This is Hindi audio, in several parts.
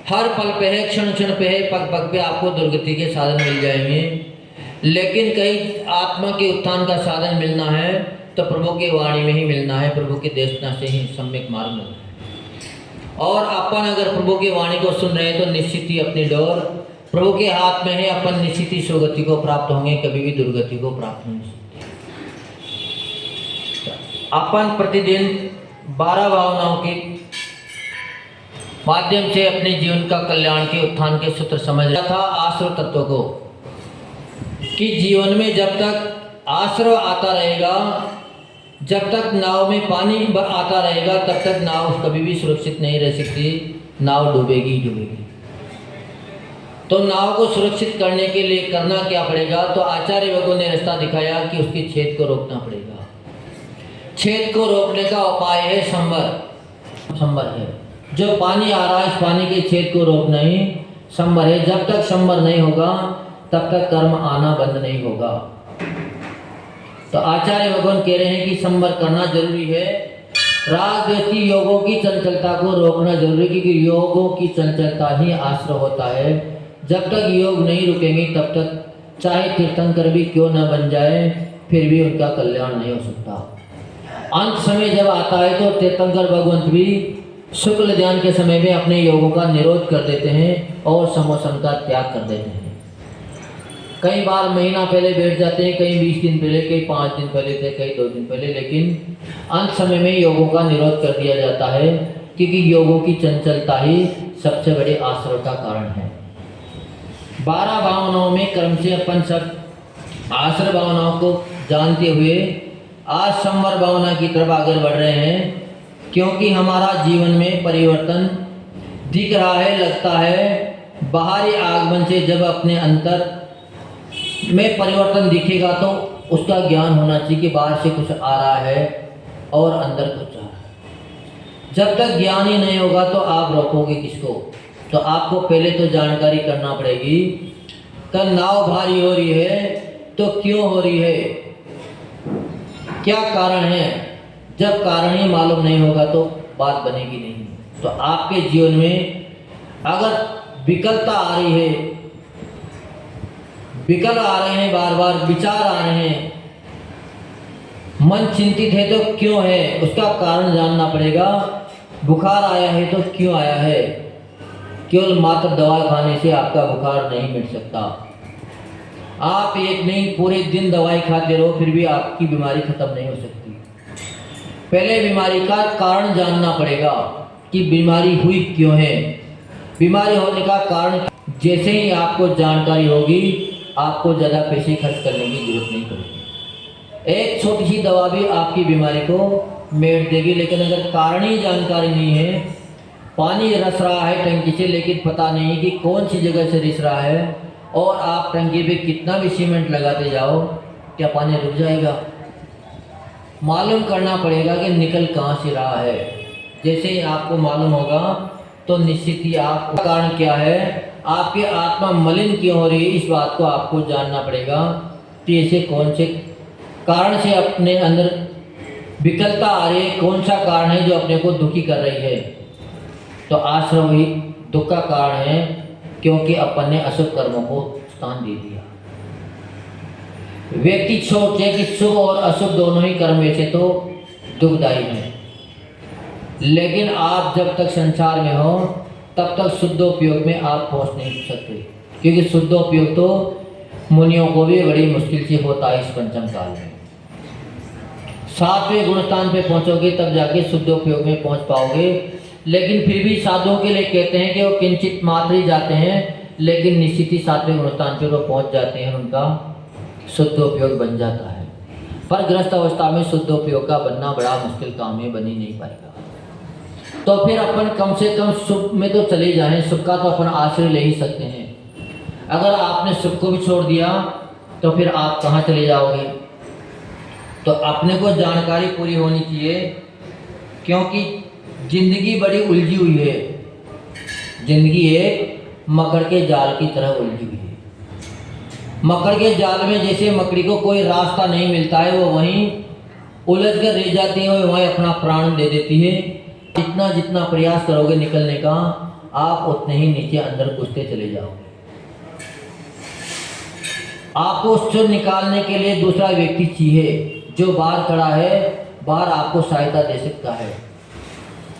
हर पल पे है, क्षण क्षण पे है, पग पग पे आपको दुर्गति के साधन मिल जाएंगे। लेकिन कहीं आत्मा के उत्थान का साधन मिलना है तो प्रभु की वाणी में ही मिलना है, प्रभु के देशना से ही सम्यक मार्ग मिलना है। और अपन अगर प्रभु की वाणी को सुन रहे हैं तो निश्चित ही अपनी डोर प्रभु के हाथ में है। अपन निश्चित ही सुगति को प्राप्त होंगे, कभी भी दुर्गति को प्राप्त नहीं सकते। अपन प्रतिदिन 12 भावनाओं के माध्यम से अपने जीवन का कल्याण के उत्थान के सूत्र समझ रहा था। आश्रव तत्व को कि जीवन में जब तक आश्रव आता रहेगा, जब तक नाव में पानी आता रहेगा, तब तक नाव कभी भी सुरक्षित नहीं रह सकती, नाव डूबेगी ही डूबेगी। तो नाव को सुरक्षित करने के लिए करना क्या पड़ेगा? तो आचार्य भगवान ने रास्ता दिखाया कि उसके छेद को रोकना पड़ेगा। छेद को रोकने का उपाय है संवर। संवर है जो पानी आ रहा है, इस पानी के छेद को रोकना ही संवर है। जब तक संवर नहीं होगा तब तक कर्म आना बंद नहीं होगा। तो आचार्य भगवान कह रहे हैं कि संवर करना जरूरी है। राग द्वेष की योगों की चंचलता को रोकना जरूरी है, क्योंकि योगों की चंचलता ही आश्रय होता है। जब तक योग नहीं रुकेंगे तब तक चाहे तीर्थंकर भी क्यों न बन जाए, फिर भी उनका कल्याण नहीं हो सकता। अंत समय जब आता है तो तीर्थंकर भगवंत भी शुक्ल ध्यान के समय में अपने योगों का निरोध कर देते हैं और समोसन का त्याग कर देते हैं। कई बार महीना पहले बैठ जाते हैं, कई 20 दिन पहले, कई 5 दिन पहले, कई 2 दिन पहले, लेकिन अंत समय में योगों का निरोध कर दिया जाता है, क्योंकि योगों की चंचलता ही सबसे बड़े आश्रय का कारण है। 12 भावनाओं में क्रम से अपन सब आश्रय भावनाओं को जानते हुए आज संवर भावना की तरफ आगे बढ़ रहे हैं, क्योंकि हमारा जीवन में परिवर्तन दिख रहा है, लगता है। बाहरी आगमन से जब अपने अंतर में परिवर्तन दिखेगा तो उसका ज्ञान होना चाहिए कि बाहर से कुछ आ रहा है और अंदर कुछ आ रहा है। जब तक ज्ञान ही नहीं होगा तो आप रोकोगे किसको? तो आपको पहले तो जानकारी करना पड़ेगी। कल नाव भारी हो रही है तो क्यों हो रही है, क्या कारण है? जब कारण ही मालूम नहीं होगा तो बात बनेगी नहीं। तो आपके जीवन में अगर विकलता आ रही है, विकल आ रहे हैं, बार बार विचार आ रहे हैं, मन चिंतित है तो क्यों है, उसका कारण जानना पड़ेगा। बुखार आया है तो क्यों आया है? केवल मात्र दवा खाने से आपका बुखार नहीं मिट सकता। आप एक नहीं पूरे दिन दवाई खाते रहो फिर भी आपकी बीमारी खत्म नहीं हो सकती। पहले बीमारी का कारण जानना पड़ेगा कि बीमारी हुई क्यों है। बीमारी होने का कारण जैसे ही आपको जानकारी होगी, आपको ज़्यादा पैसे खर्च करने की जरूरत नहीं पड़ेगी। एक छोटी सी दवा भी आपकी बीमारी को मेट देगी। लेकिन अगर कारण ही जानकारी नहीं है, पानी रस रहा है टंकी से लेकिन पता नहीं कि कौन सी जगह से रिस रहा है, और आप टंकी पे कितना भी सीमेंट लगाते जाओ, क्या पानी रुक जाएगा? मालूम करना पड़ेगा कि निकल कहाँ से रहा है। जैसे ही आपको मालूम होगा तो निश्चित ही आपका कारण क्या है, आपकी आत्मा मलिन क्यों हो रही है, इस बात को आपको जानना पड़ेगा कि ऐसे कौन से कारण से अपने अंदर विकलता आ रही है, कौन सा कारण है जो अपने को दुखी कर रही है। तो आश्रय ही दुख का कारण है, क्योंकि अपन ने अशुभ कर्मों को स्थान दे दिया। व्यक्ति सोचे कि शुभ और अशुभ दोनों ही कर्म वैसे तो दुखदायी हैं, लेकिन आप जब तक संसार में हो तब तक शुद्धोपयोग में आप पहुंच नहीं सकते, क्योंकि शुद्धोपयोग तो मुनियों को भी बड़ी मुश्किल से होता है। इस पंचम काल में 7वें गुणस्थान पे पहुंचोगे तब जाके शुद्धोपयोग में पहुंच पाओगे। लेकिन फिर भी साधुओं के लिए कहते हैं कि वो किंचित मात्र ही जाते हैं, लेकिन निश्चित ही 7वें गुणस्थान पे वो पहुंच जाते हैं, उनका शुद्धोपयोग बन जाता है। पर गृहस्थ अवस्था में शुद्धोपयोग का बनना बड़ा मुश्किल काम है, बन ही नहीं पाएगा। तो फिर अपन कम से कम सुख में तो चले जाएं, सुख का तो अपन आश्रय ले ही सकते हैं। अगर आपने सुख को भी छोड़ दिया तो फिर आप कहाँ चले जाओगे? तो अपने को जानकारी पूरी होनी चाहिए, क्योंकि जिंदगी बड़ी उलझी हुई है। जिंदगी एक मकड़ के जाल की तरह उलझी हुई है। मकड़ के जाल में जैसे मकड़ी को कोई रास्ता नहीं मिलता है, वो वहीं उलझ कर रह जाती है और वहीं अपना प्राण दे देती है। जितना जितना प्रयास करोगे निकलने का, आप उतने ही नीचे अंदर घुसते चले जाओगे। आपको उससे निकालने के लिए दूसरा व्यक्ति चाहिए जो बाहर खड़ा है, बाहर आपको सहायता दे सकता है।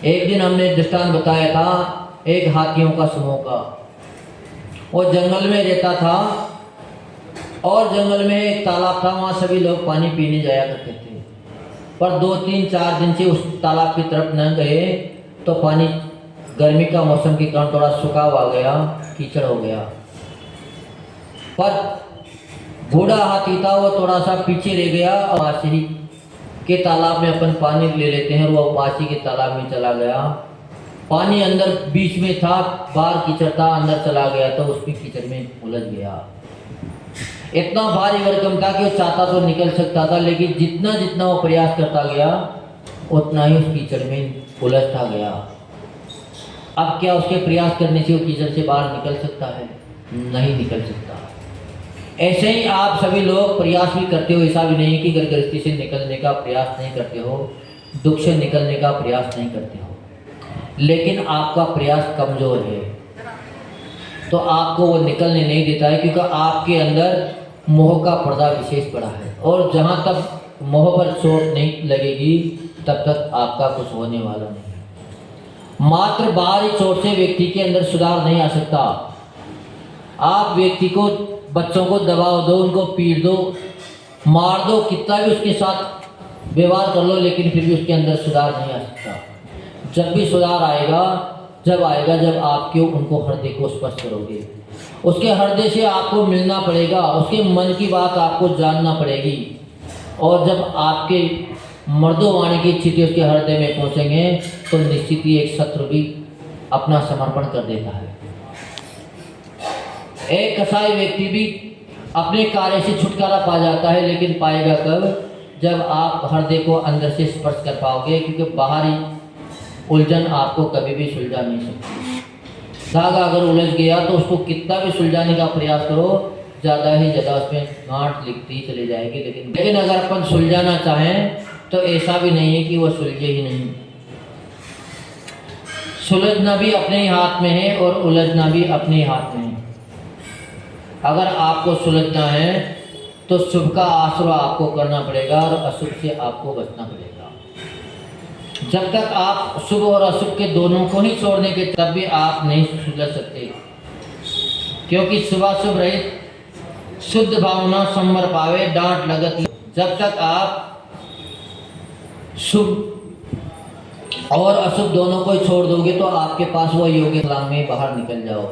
एक दिन हमने दृष्टांत बताया था एक हाथियों का समूह का। वो जंगल में रहता था और जंगल में एक तालाब था, वहाँ सभी लोग पानी पीने जाया करते थे। पर 2-3-4 दिन से उस तालाब की तरफ न गए तो पानी गर्मी का मौसम के कारण थोड़ा सूखा हुआ गया, कीचड़ हो गया। पर बूढ़ा हाथी था, वो थोड़ा सा पीछे रह गया और पासी के तालाब में अपन पानी ले लेते हैं, वो पासी के तालाब में चला गया। पानी अंदर बीच में था, बाहर कीचड़ था, अंदर चला गया तो उसमें कीचड़ में उलझ गया। इतना भारी भरकम था कि वो चाहता तो निकल सकता था, लेकिन जितना जितना वो प्रयास करता गया उतना ही उस कीचड़ में उलझता गया। अब क्या उसके प्रयास करने से वो कीचड़ से बाहर निकल सकता है? नहीं निकल सकता। ऐसे ही आप सभी लोग प्रयास भी करते हो, ऐसा भी नहीं कि गृहस्थी से निकलने का प्रयास नहीं करते हो, दुख से निकलने का प्रयास नहीं करते हो, लेकिन आपका प्रयास कमज़ोर है तो आपको वो निकलने नहीं देता है, क्योंकि आपके अंदर मोह का पर्दा विशेष पड़ा है। और जहाँ तक मोह पर चोट नहीं लगेगी तब तक आपका कुछ होने वाला नहीं है। मात्र बाहरी चोट से व्यक्ति के अंदर सुधार नहीं आ सकता। आप व्यक्ति को, बच्चों को दबाव दो, उनको पीट दो, मार दो, कितना भी उसके साथ व्यवहार कर लो, लेकिन फिर भी उसके अंदर सुधार नहीं आ सकता। जब भी सुधार आएगा जब आपके उनको हृदय को स्पर्श करोगे, उसके हृदय से आपको मिलना पड़ेगा, उसके मन की बात आपको जानना पड़ेगी। और जब आपके मर्दोवाणी की स्थिति उसके हृदय में पहुंचेंगे तो निश्चित ही एक शत्रु भी अपना समर्पण कर देता है। एक कसाई व्यक्ति भी अपने कार्य से छुटकारा पा जाता है, लेकिन पाएगा कब? जब आप हृदय को अंदर से स्पर्श कर पाओगे, क्योंकि बाहरी उलझन आपको कभी भी सुलझा नहीं सकती। धागा अगर उलझ गया तो उसको कितना भी सुलझाने का प्रयास करो, ज़्यादा ही ज़्यादा उसमें गांठ लिखती चली जाएगी। लेकिन अगर अपन सुलझाना चाहें तो ऐसा भी नहीं है कि वो सुलझे ही नहीं। सुलझना भी अपने ही हाथ में है और उलझना भी अपने ही हाथ में है। अगर आपको सुलझना है तो शुभ का आश्रय आपको करना पड़ेगा और अशुभ से आपको बचना पड़ेगा। जब तक आप शुभ और अशुभ के दोनों को ही छोड़ने के, तब भी आप नहीं सुलझ सकते, क्योंकि शुभाशुभ रहित शुद्ध भावना संवर पावे डांट लगत। जब तक आप शुभ और अशुभ दोनों को ही छोड़ दोगे तो आपके पास वो योग्य कलाम में बाहर निकल जाओ,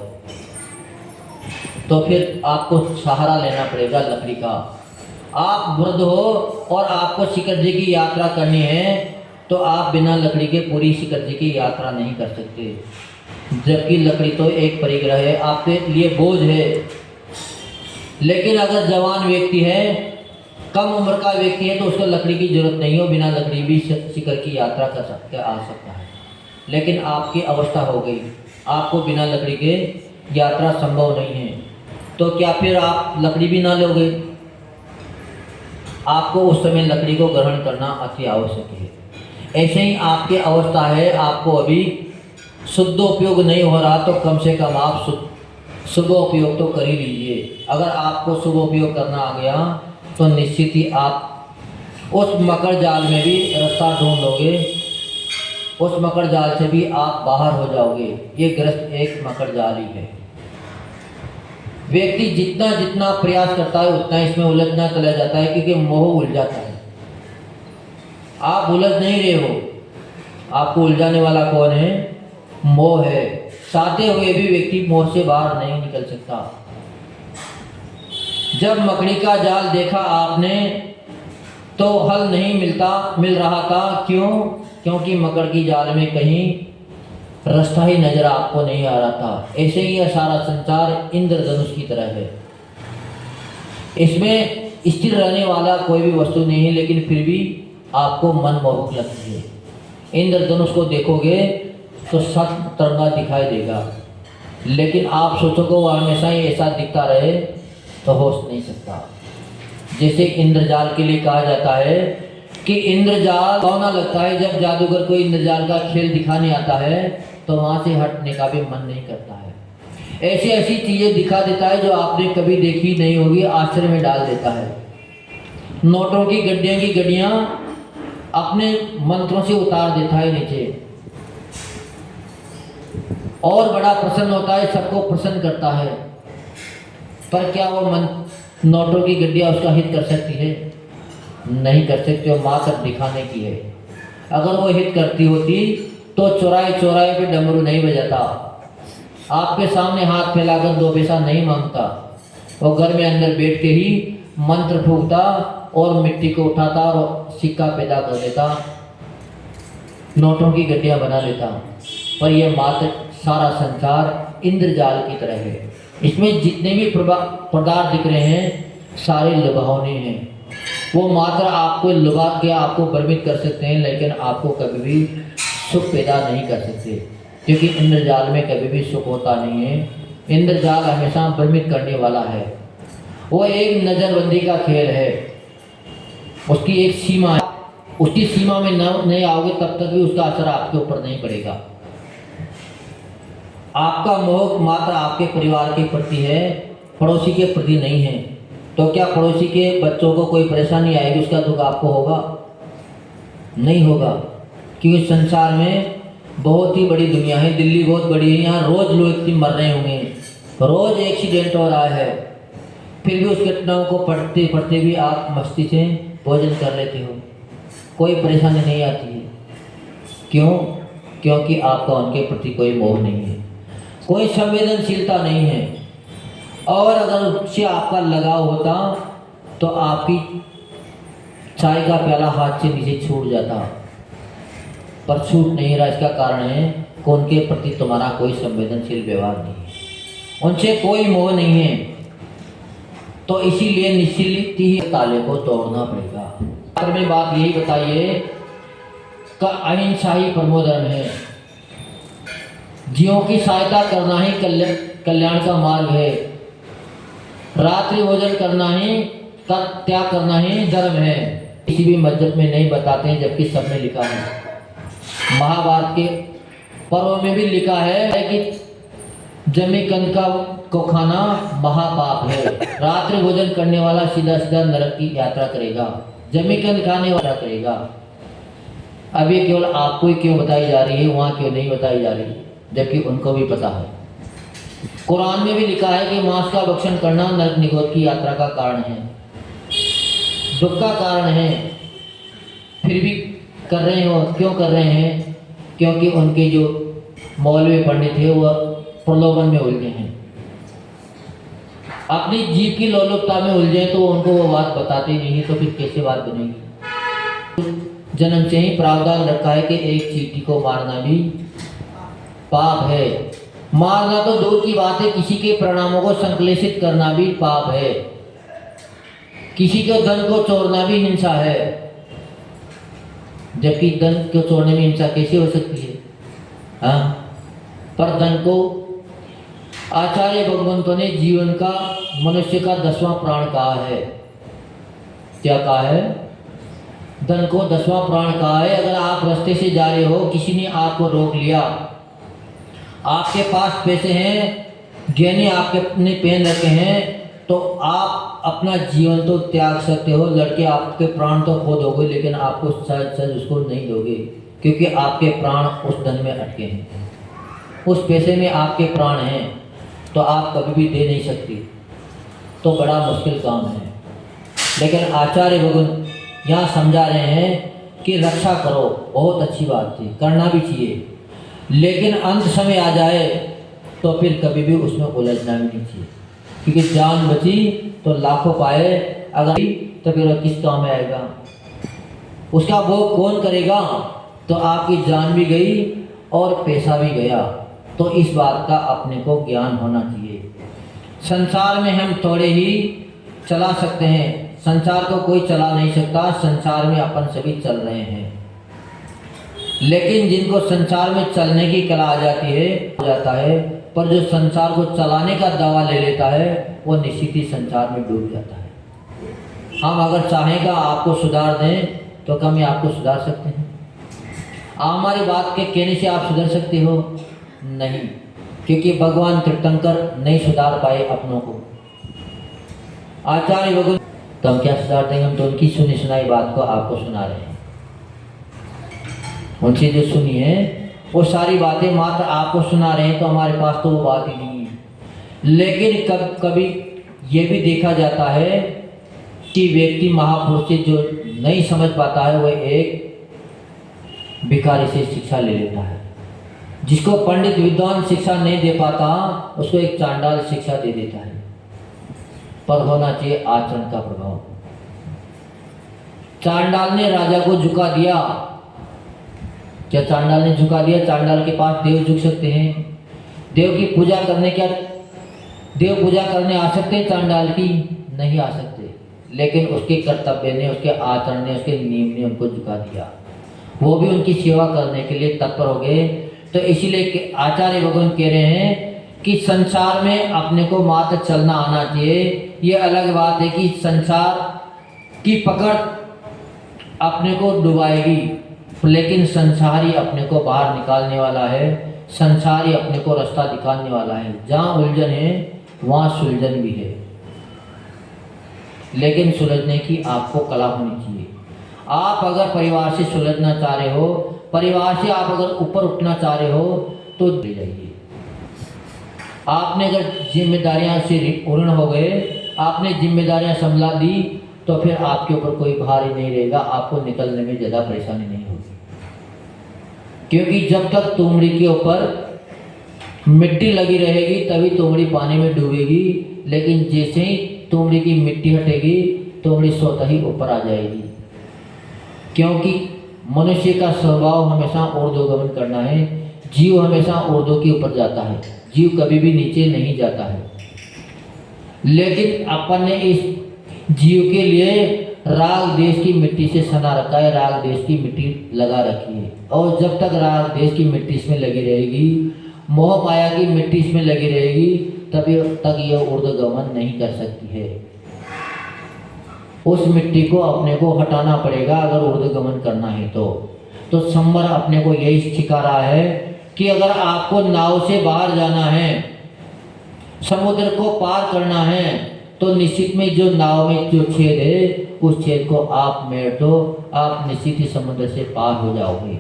तो फिर आपको सहारा लेना पड़ेगा लकड़ी का। आप वृद्ध हो और आपको शिखर जी की यात्रा करनी है तो आप बिना लकड़ी के पूरी शिखर जी की यात्रा नहीं कर सकते, जबकि लकड़ी तो एक परिग्रह है, आपके लिए बोझ है। लेकिन अगर जवान व्यक्ति है, कम उम्र का व्यक्ति है, तो उसको लकड़ी की जरूरत नहीं हो, बिना लकड़ी भी शिखर की यात्रा कर सकते आ सकता है। लेकिन आपकी अवस्था हो गई, आपको बिना लकड़ी के यात्रा संभव नहीं है, तो क्या फिर आप लकड़ी भी ना लोगे? आपको उस समय लकड़ी को ग्रहण करना अति आवश्यक है। ऐसे ही आपकी अवस्था है, आपको अभी शुद्ध उपयोग नहीं हो रहा तो कम से कम आप शुभ उपयोग तो कर ही लीजिए। अगर आपको शुभ उपयोग करना आ गया तो निश्चित ही आप उस मकर जाल में भी रास्ता ढूंढ लोगे, उस मकर जाल से भी आप बाहर हो जाओगे। ये ग्रस्त एक मकर जाल ही है। व्यक्ति जितना जितना प्रयास करता है उतना इसमें उलझना चला जाता है, क्योंकि मोह उलझाता है। आप उलझ नहीं रहे हो, आपको उलझाने वाला कौन है? मोह है। चाहते हुए भी व्यक्ति मोह से बाहर नहीं निकल सकता। जब मकड़ी का जाल देखा आपने तो हल नहीं मिल रहा था। क्यों? क्योंकि मकड़ की जाल में कहीं रास्ता ही नजर आपको नहीं आ रहा था। ऐसे ही यह सारा संसार इंद्रधनुष की तरह है, इसमें स्थिर रहने वाला कोई भी वस्तु नहीं है, लेकिन फिर भी आपको मन मोहक लगती है। इंद्रधनुष को देखोगे तो सब तरंगा दिखाई देगा, लेकिन आप सोचोगे वो हमेशा ही ऐसा दिखता रहे तो हो नहीं सकता। जैसे इंद्रजाल के लिए कहा जाता है कि इंद्रजाल कौना लगता है, जब जादूगर कोई इंद्रजाल का खेल दिखाने आता है तो वहाँ से हटने का भी मन नहीं करता है। ऐसी ऐसी चीज़ें दिखा देता है जो आपने कभी देखी नहीं होगी, आश्चर्य में डाल देता है। नोटों की गड्डियाँ अपने मंत्रों से उतार देता है नीचे, और बड़ा प्रसन्न होता है, सबको प्रसन्न करता है। पर क्या वो नोटों की गड्डियाँ उसका हित कर सकती है? नहीं कर सकती, वो मात्र दिखाने की है। अगर वो हित करती होती तो चौराहे चौराहे पे डमरू नहीं बजाता, आपके सामने हाथ फैलाकर 2 पैसा नहीं मांगता, वो घर में अंदर बैठ के ही मंत्र फूंकता और मिट्टी को उठाता और सिक्का पैदा कर देता, नोटों की गड्डियाँ बना देता। पर यह मात्र सारा संसार इंद्रजाल की तरह है। इसमें जितने भी पदार्थ दिख रहे हैं सारे लुभावने हैं। वो मात्र आपको लुभा के आपको भ्रमित कर सकते हैं, लेकिन आपको कभी भी सुख पैदा नहीं कर सकते, क्योंकि इंद्रजाल में कभी भी सुख होता नहीं है। इंद्रजाल हमेशा भ्रमित करने वाला है। वो एक नज़रबंदी का खेल है, उसकी एक सीमा है। उसकी सीमा में नहीं आओगे तब तक भी उसका असर आपके ऊपर नहीं पड़ेगा। आपका मोह मात्र आपके परिवार के प्रति है, पड़ोसी के प्रति नहीं है। तो क्या पड़ोसी के बच्चों को कोई परेशानी आएगी, उसका दुख आपको होगा? नहीं होगा, क्योंकि संसार में बहुत ही बड़ी दुनिया है, दिल्ली बहुत बड़ी है, यहाँ रोज़ लोग इतने मर रहे होंगे, रोज़ एक्सीडेंट हो रहा है, फिर भी उस घटनाओं को पढ़ते पढ़ते भी आप मस्ती से भोजन कर लेते हो, कोई परेशानी नहीं आती है। क्यों? क्योंकि आपका उनके प्रति कोई मोह नहीं है, कोई संवेदनशीलता नहीं है। और अगर उससे आपका लगाव होता तो आपकी चाय का प्याला हाथ से नीचे छूट जाता, पर छूट नहीं रहा। इसका कारण है कि उनके प्रति तुम्हारा कोई संवेदनशील व्यवहार नहीं है, उनसे कोई मोह नहीं है। तो इसीलिए निश्चित ही ताले को तोड़ना पड़ेगा। आखिर में बात यही बताइए कि अहिंसा ही परमो धर्म है। जीवों की सहायता करना ही कल्याण का मार्ग है। रात्रि भोजन करना ही का त्याग करना ही धर्म है। किसी भी मस्जिद में नहीं बताते हैं, जबकि सब में लिखा है। महाभारत के पर्व में भी लिखा है कि जमी कंद को खाना महापाप है। रात्रि भोजन करने वाला सीधा सीधा नरक की यात्रा करेगा, जमी कंद खाने वाला करेगा। अब ये केवल आपको ही क्यों बताई जा रही है, वहाँ क्यों नहीं बताई जा रही, जबकि उनको भी पता है। कुरान में भी लिखा है कि मांस का भक्षण करना नरक निगोद की यात्रा का कारण है, दुख का कारण है। फिर भी कर रहे हो, क्यों कर रहे हैं? क्योंकि उनके जो मौलवी पंडित थे वह प्रलोभन में उलझे हैं, अपनी जीव की लोलुपता में उलझे, तो उनको वो बात बताते नहीं है, तो फिर कैसे बात बनेगी? जन्म से ही प्रावधान रखा है कि एक चींटी को मारना भी पाप है। मारना तो दूर की बात है, किसी के परिणामों को संश्लेषित करना भी पाप है। किसी के धन को चोरना भी हिंसा है, जबकि धन को चोरने में हिंसा कैसे हो सकती है? हाँ, पर धन को आचार्य भगवंतों ने जीवन का मनुष्य का 10वां प्राण कहा है। क्या कहा है? धन को 10वां प्राण कहा है। अगर आप रास्ते से जा रहे हो, किसी ने आपको रोक लिया, आपके पास पैसे हैं, गहने आपके अपने पहन रखे हैं, तो आप अपना जीवन तो त्याग सकते हो, लड़के आपके प्राण तो खो दोगे, लेकिन आपको सच उसको नहीं दोगे, क्योंकि आपके प्राण उस धन में अटके हैं, उस पैसे में आपके प्राण हैं, तो आप कभी भी दे नहीं सकती। तो बड़ा मुश्किल काम है। लेकिन आचार्य भगवान यहाँ समझा रहे हैं कि रक्षा करो, बहुत अच्छी बात थी, करना भी चाहिए, लेकिन अंत समय आ जाए तो फिर कभी भी उसमें उलझना भी नहीं चाहिए, क्योंकि जान बची तो लाखों पाए, अगर तो फिर वह किस काम में आएगा? उसका भोग कौन करेगा? तो आपकी जान भी गई और पैसा भी गया। तो इस बात का अपने को ज्ञान होना चाहिए। संसार में हम थोड़े ही चला सकते हैं, संसार को कोई चला नहीं सकता। संसार में अपन सभी चल रहे हैं, लेकिन जिनको संसार में चलने की कला आ जाता है, पर जो संसार को चलाने का दावा ले लेता है वो निश्चित ही संसार में डूब जाता है। हम अगर चाहेंगे आपको सुधार दें तो कम ही आपको सुधार सकते हैं। हमारी बात के कहने से आप सुधर सकते हो, नहीं, क्योंकि भगवान तीर्थंकर नहीं सुधार पाए अपनों को। आचार्य भगवान तो हम क्या सुधार देंगे? हम तो उनकी सुनी सुनाई बात को आपको सुना रहे हैं। उनसे जो सुनी है वो सारी बातें मात्र आपको सुना रहे हैं, तो हमारे पास तो वो बात ही नहीं है। लेकिन कभी ये भी देखा जाता है कि व्यक्ति महापुरुष से जो नहीं समझ पाता है वह एक भिखारी से शिक्षा ले लेता है। जिसको पंडित विद्वान शिक्षा नहीं दे पाता उसको एक चांडाल शिक्षा दे देता है। पर होना चाहिए आचरण का प्रभाव। चांडाल ने राजा को झुका दिया। क्या चांडाल ने झुका दिया? चांडाल के पास देव झुक सकते हैं? देव की पूजा करने क्या देव पूजा करने आ सकते हैं? चांडाल की नहीं आ सकते। लेकिन उसके कर्तव्य ने, उसके आचरण ने, उसके नियम ने उनको झुका दिया। वो भी उनकी सेवा करने के लिए तत्पर हो गए। तो इसीलिए आचार्य भगवान कह रहे हैं कि संसार में अपने को मात्र चलना आना चाहिए। ये अलग बात है कि संसार की पकड़ अपने को डुबाएगी, लेकिन संसार ही अपने को बाहर निकालने वाला है। संसार ही अपने को रास्ता दिखाने वाला है। जहाँ उलझन है वहाँ सुलझन भी है, लेकिन सुलझने की आपको कला होनी चाहिए। आप अगर परिवार से सुलझना चाह रहे हो, परिवार से आप अगर ऊपर उठना चाह रहे हो तो ले जाइए। आपने अगर जिम्मेदारियां से पूर्ण हो गए, आपने जिम्मेदारियां संभला दी, तो फिर आपके ऊपर कोई भार ही नहीं रहेगा। आपको निकलने में ज़्यादा परेशानी नहीं होगी। क्योंकि जब तक तुमड़ी के ऊपर मिट्टी लगी रहेगी तभी तुमड़ी पानी में डूबेगी। लेकिन जैसे ही तुमड़ी की मिट्टी हटेगी तुमड़ी स्वतः ही ऊपर आ जाएगी। क्योंकि मनुष्य का स्वभाव हमेशा ऊर्ध्वगमन करना है। जीव हमेशा ऊर्ध्व के ऊपर जाता है, जीव कभी भी नीचे नहीं जाता है। लेकिन अपन ने इस जीव के लिए राग देश की मिट्टी से सना रखा है, राग देश की मिट्टी लगा रखी है। और जब तक राग देश की मिट्टी इसमें लगी रहेगी, मोह माया की मिट्टी इसमें लगी रहेगी, तभी तक यह ऊर्ध्वगमन नहीं कर सकती है। उस मिट्टी को अपने को हटाना पड़ेगा अगर ऊर्ध्वगमन करना है तो संवर अपने को यही सिखा रहा है कि अगर आपको नाव से बाहर जाना है, समुद्र को पार करना है, तो निश्चित में जो नाव में जो छेद है उस छेद को आप मेट दो, आप निश्चित ही समुद्र से पार हो जाओगे।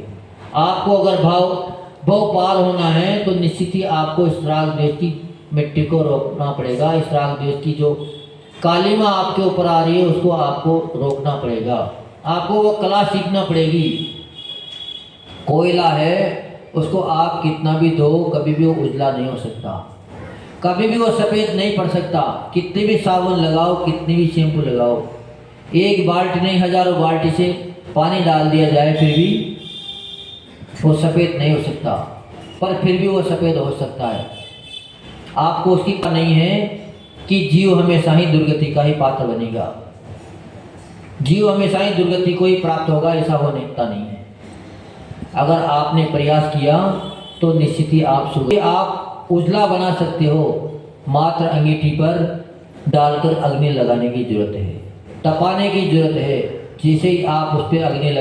आपको अगर भाव पार होना है तो निश्चित ही आपको इस राग देश की मिट्टी को रोकना पड़ेगा। इस राग देश की जो कालिमा आपके ऊपर आ रही है उसको आपको रोकना पड़ेगा। आपको वो कला सीखना पड़ेगी। कोयला है, उसको आप कितना भी धो कभी भी वो उजला नहीं हो सकता, कभी भी वो सफ़ेद नहीं पड़ सकता। कितनी भी साबुन लगाओ, कितनी भी शैम्पू लगाओ, एक बाल्टी नहीं हजारों बाल्टी से पानी डाल दिया जाए फिर भी वो सफ़ेद नहीं हो सकता, पर फिर भी वो सफ़ेद हो सकता है। आपको उसकी पता नहीं है कि जीव हमेशा ही दुर्गति का ही पात्र बनेगा। जीव हमेशा ही दुर्गति को ही प्राप्त होगा, ऐसा वो निकता नहीं है। अगर आपने प्रयास किया तो निश्चित ही आप उजला बना सकते हो। मात्र अंगीठी पर डालकर अग्नि लगाने की जरूरत है, तपाने की जरूरत है। जैसे ही आप उस पर अग्नि